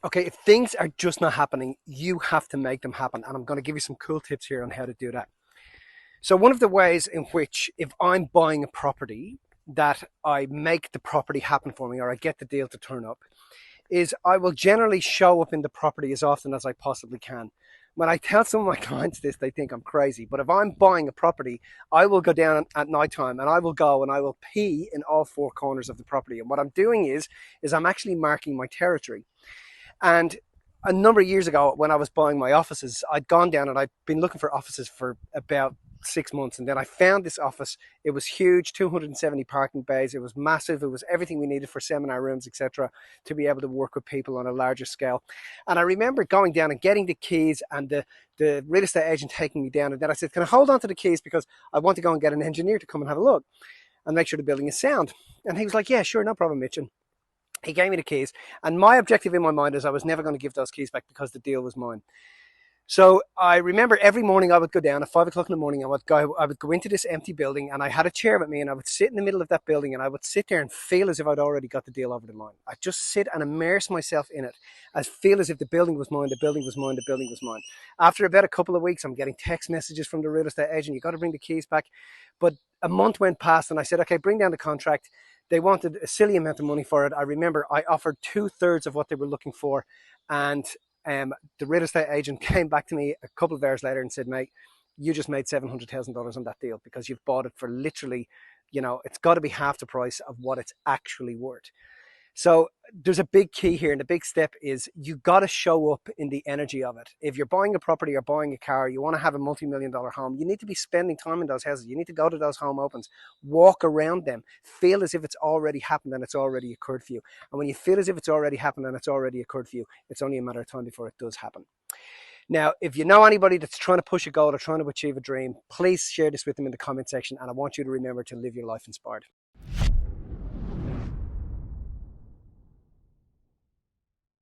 Okay, if things are just not happening, you have to make them happen. And I'm going to give you some cool tips here on how to do that. So, one of the ways in which, if I'm buying a property, that I make the property happen for me or I get the deal to turn up is I will generally show up in the property as often as I possibly can. When I tell some of my clients this, they think I'm crazy. But if I'm buying a property, I will go down at night time and I will go and I will pee in all four corners of the property. And what I'm doing is I'm actually marking my territory. And a number of years ago, when I was buying my offices, I'd gone down and I'd been looking for offices for about 6 months. And then I found this office. It was huge, 270 parking bays. It was massive. It was everything we needed for seminar rooms, etc., to be able to work with people on a larger scale. And I remember going down and getting the keys and the real estate agent taking me down. And then I said, can I hold on to the keys because I want to go and get an engineer to come and have a look and make sure the building is sound. And he was like, yeah, sure, no problem, Mitch. And he gave me the keys, and my objective in my mind is I was never going to give those keys back because the deal was mine. So I remember every morning I would go down at 5 o'clock in the morning. I would go into this empty building, and I had a chair with me, and I would sit in the middle of that building, and I would sit there and feel as if I'd already got the deal over the line. I'd just sit and immerse myself in it, as feel as if the building was mine, the building was mine, the building was mine. After about a couple of weeks, I'm getting text messages from the real estate agent. You got to bring the keys back, but a month went past, and I said, okay, bring down the contract. They wanted a silly amount of money for it. I remember I offered two-thirds of what they were looking for, and the real estate agent came back to me a couple of hours later and said, mate, you just made $700,000 on that deal because you've bought it for literally, it's got to be half the price of what it's actually worth. So there's a big key here, and the big step is you got to show up in the energy of it. If you're buying a property or buying a car, you want to have a multi-million dollar home, you need to be spending time in those houses. You need to go to those home opens, walk around them, feel as if it's already happened and it's already occurred for you. And when you feel as if it's already happened and it's already occurred for you, it's only a matter of time before it does happen. Now, if you know anybody that's trying to push a goal or trying to achieve a dream, please share this with them in the comment section. And I want you to remember to live your life inspired.